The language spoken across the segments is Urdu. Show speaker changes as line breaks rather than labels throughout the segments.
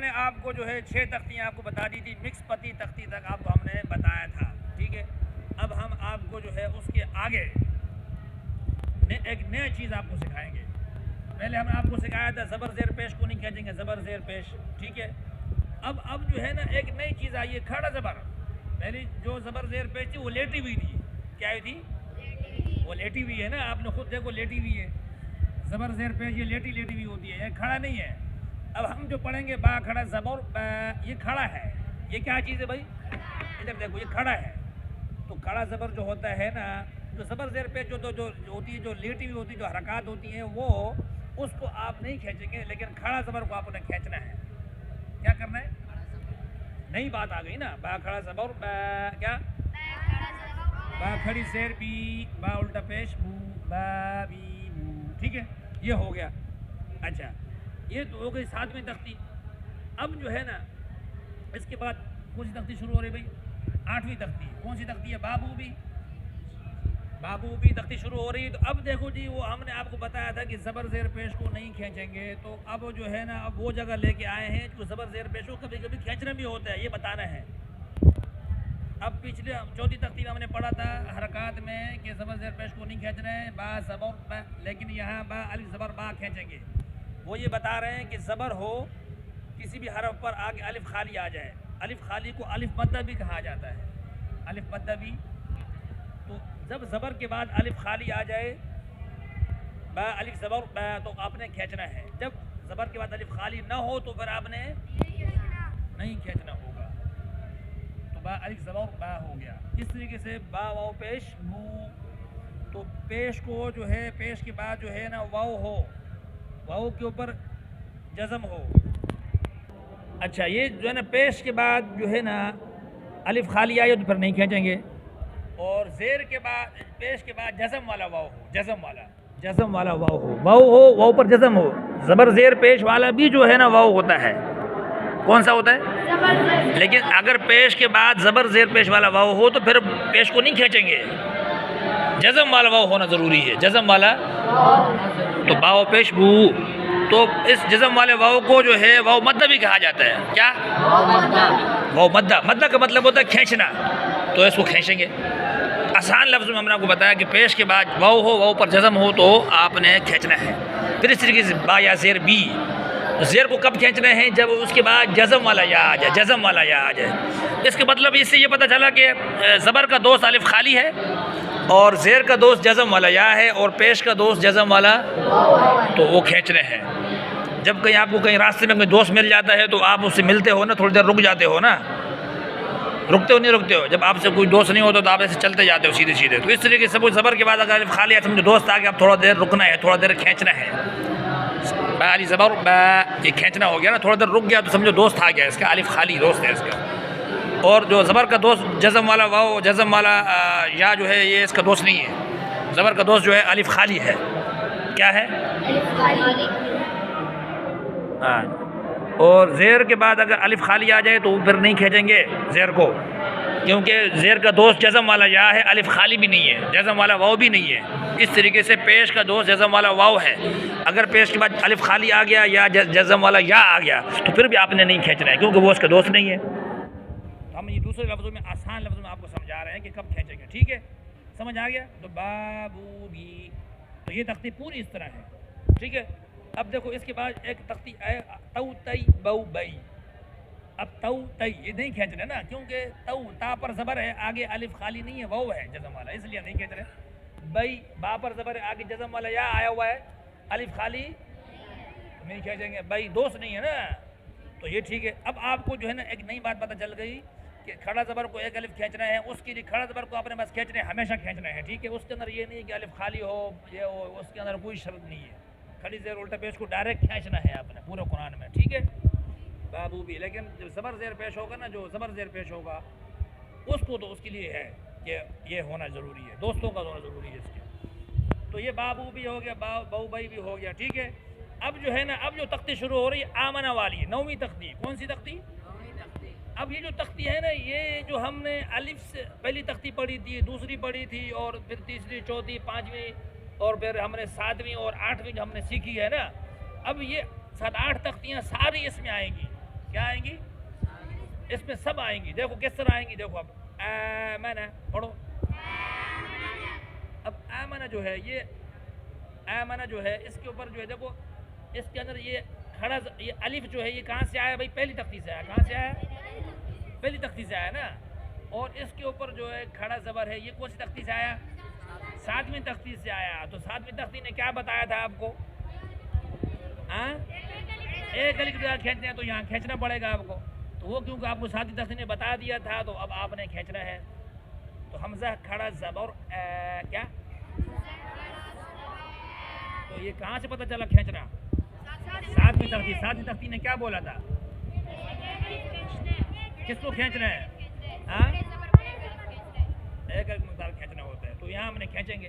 ہم نے آپ کو جو ہے 6 تختیاں آپ کو بتا دی تھی، مکس پتی تختی تک آپ کو ہم نے بتایا تھا، ٹھیک ہے۔ اب ہم آپ کو جو ہے اس کے آگے ایک نیا چیز آپ کو سکھائیں گے۔ پہلے ہم نے آپ کو سکھایا تھا زبر زیر پیش کو نہیں کھینچیں گے، زبر زیر پیش، ٹھیک ہے۔ اب جو ہے نا ایک نئی چیز آئی ہے، کھڑا زبر۔ پہلی جو زبر زیر پیش تھی وہ لیٹی ہوئی تھی، کیا ہوئی تھی؟ وہ لیٹی ہوئی ہے نا، آپ نے خود دیکھو لیٹی ہوئی ہے۔ زبر زیر پیش یہ لیٹی ہوئی ہوتی ہے، یہ کھڑا نہیں ہے۔ اب ہم جو پڑھیں گے با کھڑا زبر با، یہ کھڑا ہے۔ یہ کیا چیز ہے بھائی؟ ادھر دیکھو یہ کھڑا ہے۔ تو کھڑا زبر جو ہوتا ہے نا، جو زبر زیر پیش جو ہوتی ہے، جو لیٹی ہوئی ہوتی ہے، جو حرکات ہوتی ہیں، وہ اس کو آپ نہیں کھینچیں گے، لیکن کھڑا زبر کو آپ نے کھینچنا ہے۔ کیا کرنا ہے؟ نئی بات آ گئی نا، با کھڑا زبر با، کیا؟ با کھڑی زیر بی، با الٹا پیش بو، با بی بو، ٹھیک ہے، یہ ہو گیا۔ اچھا، یہ تو ہو گئی 7ویں تختی۔ اب جو ہے نا اس کے بعد کون سی تختی شروع ہو رہی بھائی؟ 8ویں تختی۔ کون سی تختی ہے؟ بابو بھی تختی شروع ہو رہی ہے۔ تو اب دیکھو جی، وہ ہم نے آپ کو بتایا تھا کہ زبر زیر پیش کو نہیں کھینچیں گے، تو اب جو ہے نا اب وہ جگہ لے کے آئے ہیں جو زبر زیر پیش کو کبھی کبھی کھینچنا بھی ہوتا ہے، یہ بتانا ہے۔ اب پچھلے 4تھی تختی میں ہم نے پڑھا تھا حرکات میں کہ زبر زیر پیش کو نہیں کھینچنا ہے، با زبر با، لیکن یہاں با الف زبر با کھینچیں گے۔ وہ یہ بتا رہے ہیں کہ زبر ہو، کسی بھی حرف پر آگے الف خالی آ جائے، الف خالی کو الف مدہ بھی کہا جاتا ہے، الف مدہ بھی۔ تو جب زبر کے بعد الف خالی آ جائے، با الف زبر با، تو آپ نے کھینچنا ہے۔ جب زبر کے بعد الف خالی نہ ہو تو پھر آپ نے نہیں کھینچنا ہوگا۔ تو با الف زبر با ہو گیا۔ اس طریقے سے با واو پیش بو، تو پیش کو جو ہے پیش کے بعد جو ہے نا واو ہو، واو کے اوپر جزم ہو۔ اچھا، یہ جو ہے نا پیش کے بعد جو ہے نا الف خالی آئی تو پھر نہیں کھینچیں گے۔ اور زیر کے بعد پیش کے بعد جزم والا واو ہو، جزم والا واو ہو، واو پر جزم ہو۔ زبر زیر پیش والا بھی جو ہے نا واو ہوتا ہے، کون سا ہوتا ہے؟ لیکن اگر پیش کے بعد زبر زیر پیش والا واو ہو تو پھر پیش کو نہیں کھینچیں گے، جزم والا واو ہونا ضروری ہے، جزم والا۔ تو باو پیش بو، تو اس جزم والے واو کو جو ہے واو مدہ بھی کہا جاتا ہے، کیا؟ واو مدہ۔ مدہ کا مطلب ہوتا ہے کھینچنا، تو اس کو کھینچیں گے۔ آسان لفظ میں ہم نے آپ کو بتایا کہ پیش کے بعد واو ہو، واو پر جزم ہو تو آپ نے کھینچنا ہے۔ پھر اس طریقے سے با یا زیر بی، زیر کو کب کھینچنا ہے؟ جب اس کے بعد جزم والا یا آ جائے، جزم والا یا آ جائے۔ اس کے مطلب اس سے یہ پتہ چلا کہ زبر کا دوست الف خالی ہے، اور زیر کا دوست جزم والا یا ہے، اور پیش کا دوست جزم والا، تو وہ کھینچنے ہیں۔ جب کہیں آپ کو کہیں راستے میں کوئی دوست مل جاتا ہے تو آپ اس سے ملتے ہو نا، تھوڑی دیر رک جاتے ہو نا، رکتے ہو نہیں رکتے ہو؟ جب آپ سے کوئی دوست نہیں ہوتا تو آپ ایسے چلتے جاتے ہو سیدھے سیدھے۔ تو اس طریقے سے زبر کے بعد اگر الف خالی ہے، سمجھو دوست آ کے اب تھوڑا دیر رکنا ہے، تھوڑا دیر کھینچنا ہے۔ با علی زبر با، یہ کھینچنا ہو گیا نا، تھوڑا دیر رک گیا تو سمجھو دوست آ گیا اس کا، الف خالی دوست ہے اس کا۔ اور جو زبر کا دوست جزم والا واو، جزم والا یا جو ہے یہ اس کا دوست نہیں ہے۔ زبر کا دوست جو ہے الف خالی ہے، کیا ہے؟ ہاں۔ اور زیر کے بعد اگر الف خالی آ جائے تو پھر نہیں کھینچیں گے زیر کو، کیونکہ زیر کا دوست جزم والا یا ہے، الف خالی بھی نہیں ہے، جزم والا واو بھی نہیں ہے۔ اس طریقے سے پیش کا دوست جزم والا واو ہے، اگر پیش کے بعد الف خالی آ گیا یا جزم والا یا آ گیا تو پھر بھی آپ نے نہیں کھینچنا ہے، کیونکہ وہ اس کا دوست نہیں ہے۔ ہم یہ دوسرے لفظوں میں، آسان لفظوں میں آپ کو سمجھا رہے ہیں کہ کب کھینچیں گے، ٹھیک ہے؟ سمجھ آ گیا؟ تو بابو بھی، تو یہ تختی پوری اس طرح ہے، ٹھیک ہے؟ اب دیکھو اس کے بعد ایک تختی ہے تو تی بو بئی۔ اب تو تی یہ نہیں کھینچ رہے نا، کیونکہ تو تا پر زبر ہے، آگے الف خالی نہیں ہے، واو ہے جزم والا، اس لیے نہیں کھینچ رہے۔ بئی با پر زبر ہے، آگے جزم والا یا آیا ہوا ہے، الف خالی نہیں کھینچیں گے، بئی دوست نہیں ہے نا، تو یہ ٹھیک ہے۔ اب آپ کو جو ہے نا ایک نئی بات پتہ چل گئی کہ کھڑا زبر کو ایک الف کھینچنا ہے، اس کے لیے کھڑا زبر کو آپ نے بس کھینچنا ہے، ہمیشہ کھینچنا ہے، ٹھیک ہے؟ اس کے اندر یہ نہیں کہ الف خالی ہو، یہ ہو، اس کے اندر کوئی شرط نہیں ہے۔ کھڑی زیر الٹا پیش کو ڈائریکٹ کھینچنا ہے آپ نے پورے قرآن میں، ٹھیک ہے؟ بابو بھی، لیکن جب زبر زیر پیش ہوگا نا، جو زبر زیر پیش ہوگا اس کو تو اس کے لیے ہے کہ یہ ہونا ضروری ہے، دوستوں کا ہونا ضروری ہے اس کے۔ تو یہ بابو بھی ہو گیا، بو بئی بھی ہو گیا، ٹھیک ہے؟ اب جو ہے نا، اب جو تختی شروع ہو رہی ہے آمنہ والی، 9ویں تختی۔ کون سی تختی؟ اب یہ جو تختی ہے نا، یہ جو ہم نے الف سے پہلی تختی پڑھی تھی، دوسری پڑھی تھی، اور پھر تیسری، چوتھی، پانچویں، اور پھر ہم نے 7ویں اور 8ویں جو ہم نے سیکھی ہے نا، اب یہ 7-8 تختیاں ساری اس میں آئیں گی، کیا آئیں گی؟ اس میں سب آئیں گی. دیکھو کس طرح آئیں گی. دیکھو اب آمنہ پڑھو. اب آمنہ جو ہے یہ آمنہ جو ہے اس کے اوپر جو ہے دیکھو اس کے اندر یہ کھڑا یہ الف جو ہے یہ کہاں سے آیا بھائی؟ پہلی تختی سے آیا. کہاں سے آیا؟ پہلی تختی سے آیا نا. اور اس کے اوپر جو ہے کھڑا زبر ہے یہ کون سی تختی سے آیا؟ 7ویں تختی سے آیا. تو 7ویں تختی نے کیا بتایا تھا آپ کو؟ ہاں ایک الف جگہ کھینچتے ہیں تو یہاں کھینچنا پڑے گا آپ کو. تو وہ کیونکہ آپ کو 7ویں تختی نے بتا دیا تھا تو اب آپ نے کھینچنا ہے. تو حمزہ کھڑا زبر کیا؟ تو یہ کہاں سے پتہ چلا کھینچنا؟ 7ویں تختی. 7ویں تختی نے کیا بولا تھا؟ کس کو کھینچنا ہے؟ ہاں ایک ایک مقدار کھینچنا ہوتا ہے. تو یہاں ہم نے کھینچیں گے.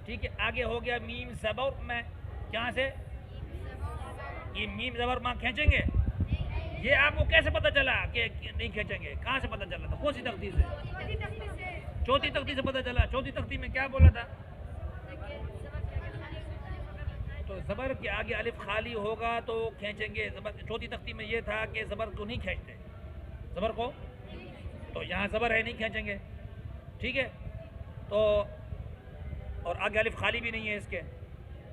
ٹھیک ہے. آگے ہو گیا میم زبر میں. کہاں سے؟ یہ میم زبر ماں کھینچیں گے. یہ آپ کو کیسے پتہ چلا کہ نہیں کھینچیں گے؟ کہاں سے پتہ چلا تھا؟ کون سی تختی سے؟ 4تھی تختی سے پتہ چلا. 4تھی تختی میں کیا بولا تھا؟ تو زبر کے آگے الف خالی ہوگا تو کھینچیں گے. 4تھی تختی میں یہ تھا کہ زبر کو نہیں کھینچتے زبر کو. تو یہاں زبر ہے نہیں کھینچیں گے. ٹھیک ہے. تو اور آگے الف خالی بھی نہیں ہے اس کے.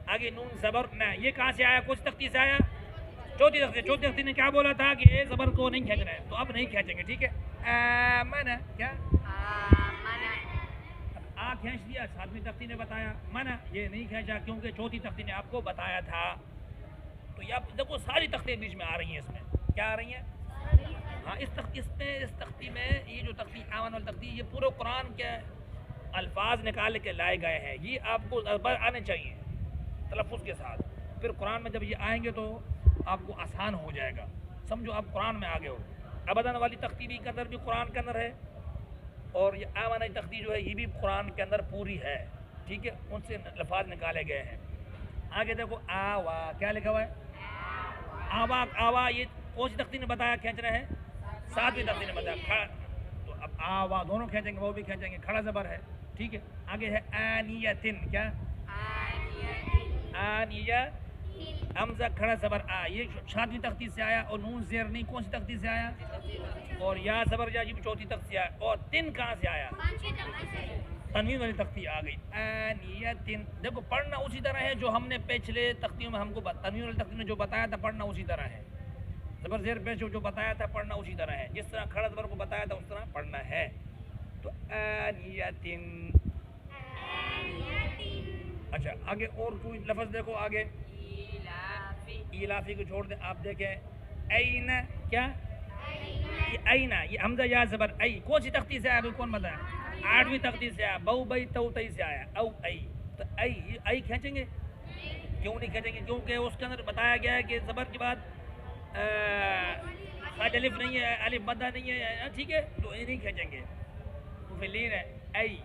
آگے نون زبر نہ. یہ کہاں سے آیا؟ کچھ تختی سے آیا؟ 4تھی تختی. 4تھی تختی نے کیا بولا تھا کہ یہ زبر کو نہیں کھینچنا ہے. تو اب نہیں کھینچیں گے. ٹھیک ہے. آمنہ کیا؟ اب کھینچ دیا. 7ویں تختی نے بتایا. منع یہ نہیں کھینچا کیونکہ 4تھی تختی نے آپ کو بتایا تھا. تو یہ آپ دیکھو ساری تختیں بیچ میں آ رہی ہیں. اس میں کیا آ رہی ہیں؟ ہاں اس تختی میں یہ جو تختی آمن والی تختی یہ پورے قرآن کے الفاظ نکال کے لائے گئے ہیں. یہ آپ کو آنے چاہیے تلفظ کے ساتھ. پھر قرآن میں جب یہ آئیں گے تو آپ کو آسان ہو جائے گا. سمجھو آپ قرآن میں آگے ہو. ابدان والی تختی بھی کے اندر بھی قرآن کے اندر ہے اور یہ آمن تختی جو ہے یہ بھی قرآن کے اندر پوری ہے. ٹھیک ہے. ان سے الفاظ نکالے گئے ہیں. آگے دیکھو آوا کیا لکھا ہوا ہے؟ آوا. آوا یہ کون سی تختی نے بتایا کھینچنا ہے؟ 7ویں تختی نے بتایا. تو اب آوا دونوں کھینچیں گے. وہ بھی کھینچیں گے. کھڑا زبر ہے. ٹھیک ہے. آگے ہے آنیتن. کیا؟ آنیہ حمزہ کھڑا زبر آ. یہ 7ویں تختی سے آیا. اور نون زیر نہیں کون سی تختی سے آیا؟ اور یا زبر یا یہ بھی 4تھی تختی سے آیا. اور تن کہاں سے آیا؟ تنوین والی تختی آ گئی. آنیتن. دیکھو پڑھنا اسی طرح ہے جو ہم نے پچھلے تختیوں میں ہم کو تنوین والی تختی میں جو بتایا تھا پڑھنا اسی طرح ہے. زبر زیر پیش جو بتایا تھا پڑھنا اسی طرح ہے. جس طرح کھڑا زبر کو بتایا تھا اس طرح پڑھنا ہے. تو آنیتن. اچھا آگے اور کوئی لفظ دیکھو. آگے ایلافی کو چھوڑ دیں. آپ دیکھیں این. کیا؟ یہ این. یہ حمزہ یا زبر ای کون سی تختی سے آیا بھائی؟ کون بتایا؟ 8ویں تختی سے آیا. بو بئی تو تئی سے آیا. او ای. تو ای کھینچیں گے. کیوں نہیں کھینچیں گے؟ کیونکہ اس کے اندر بتایا گیا ہے کہ زبر کے بعد خاج الف نہیں ہے. الف مدہ نہیں ہے. ٹھیک ہے. تو یہ نہیں کھینچیں گے. مفلین ہے ای.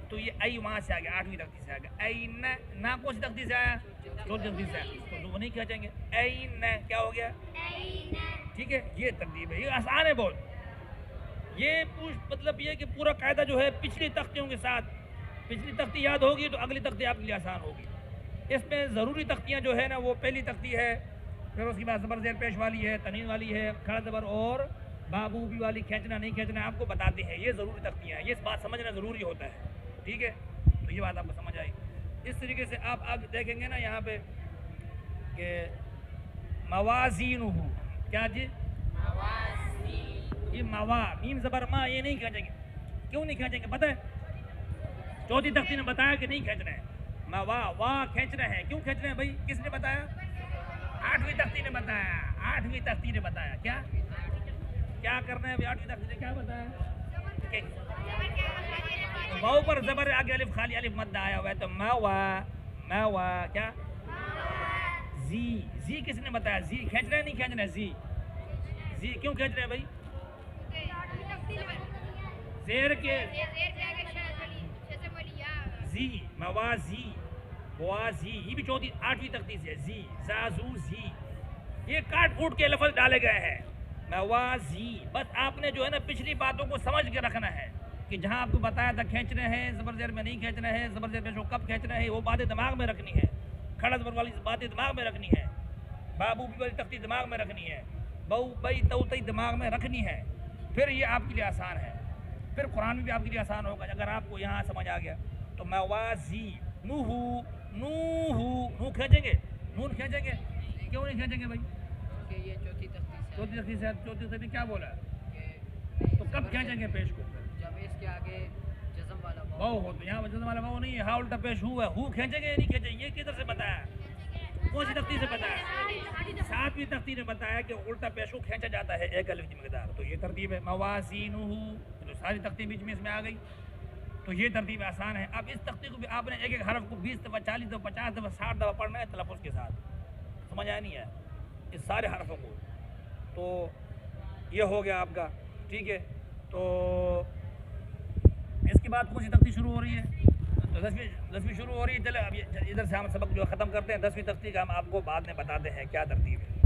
تو یہ ای وہاں سے آ گیا. 8ویں تختی سے آ گیا. این. نہ کون سی تختی سے آیا؟ 4تھی تختی سے آیا. تو وہ نہیں کھینچیں گے. این کیا ہو گیا؟ ٹھیک ہے. یہ ترتیب ہے. یہ آسان ہے بہت. یہ مطلب یہ کہ پورا قاعدہ جو ہے پچھلی تختیوں کے ساتھ. پچھلی تختی یاد ہوگی تو اگلی تختی آپ کے لیے آسان ہوگی. اس میں ضروری تختیاں جو ہے نا وہ پہلی تختی ہے. پھر اس کے بعد زبر زیر پیش والی ہے. تنوین والی ہے. کھڑا زبر اور بابو بھی والی. کھینچنا نہیں کھینچنا آپ کو بتاتے ہیں. یہ ضروری تختیاں ہیں. یہ بات سمجھنا ضروری ہوتا ہے. ٹھیک ہے. تو یہ بات آپ کو سمجھ آئی. اس طریقے سے آپ آگے دیکھیں گے نا یہاں پہ کہ موازینہ. کیا جی؟ یہ موا میم زبر ما یہ نہیں کھینچیں گے. کیوں نہیں کھینچیں گے پتہ ہے؟ 4تھی تختی نے بتایا کہ نہیں کھینچنا ہے. موا وا کھینچنا ہے. کیوں کھینچنا ہے بھائی؟ کس نے بتایا؟ 8ویں تختی نے بتایا. 8ویں تختی نے بتایا. کیا کرنا ہے ابھی؟ 8ویں تختی نے کیا بتایا؟ واو پر زبر آگے الف خالی الف مد آیا ہوا ہے. تو موا کیا؟ زی کس نے بتایا؟ زی کھینچنا ہے نہیں کھینچنا ہے؟ زی کیوں کھینچ رہے ہیں بھائی؟ زیر کے زی موازی بوازی. یہ بھی 8ویں تختی سے زی زازو زی. یہ کاٹ پھوٹ کے لفظ ڈالے گئے ہیں. موازی. بس آپ نے جو ہے نا پچھلی باتوں کو سمجھ کے رکھنا ہے کہ جہاں آپ کو بتایا تھا کھینچنے ہیں زبر زیر میں نہیں کھینچنا ہے. زبر زیر پیش کب کھینچنا ہے وہ باتیں دماغ میں رکھنی ہے. کھڑا زبر والی باتیں دماغ میں رکھنی ہے. بابو بھی والی تختی دماغ میں رکھنی ہے. بو بئی تو تی دماغ میں رکھنی ہے، پھر یہ آپ کے لیے آسان ہے، پھر قرآن میں بھی آپ کے لیے آسان ہوگا اگر آپ کو یہاں سمجھ آ گیا تو موازی نوہو نو کھینچیں گے، نون کھینچیں گے، کیوں نہیں کھینچیں گے بھائی؟
کہ یہ چوتھی
چوتھی تختی سے کیا بولا ہے؟ تو کب کھینچیں گے پیش کو؟
جب اس کے آگے جزم والا
واو ہو تو یہاں جزم والا واو نہیں ہے، ہا الٹا پیش ہوا ہے، ہو کھینچیں گے یا نہیں کھینچیں گے؟ یہ کدھر سے بتایا؟ کون سی تختی سے بتایا؟ ساتویں تختی نے بتایا کہ الٹا پیش کو کھینچا جاتا ہے ایک الف کی مقدار، تو یہ ترتیب ہے موازینہ، تو ساری تختی بیچ میں اس میں آ گئی، تو یہ ترتیب آسان ہے۔ اب اس تختی کو بھی آپ نے ایک ایک حرف کو 20 دفعہ 40 دفعہ 50 دفعہ 60 دفعہ پڑھنا ہے تلفظ کے ساتھ، سمجھ آیا نہیں ہے اس سارے حرفوں کو؟ تو یہ ہو گیا آپ کا، ٹھیک ہے۔ تو اس کے بعد کون سی تختی شروع ہو رہی ہے؟ تو 10ویں شروع ہو رہی ہے۔ چلے اب ادھر سے ہم سبق جو ختم کرتے ہیں، 10ویں تختی کا ہم آپ کو بعد میں بتاتے ہیں کیا ترتیب ہے۔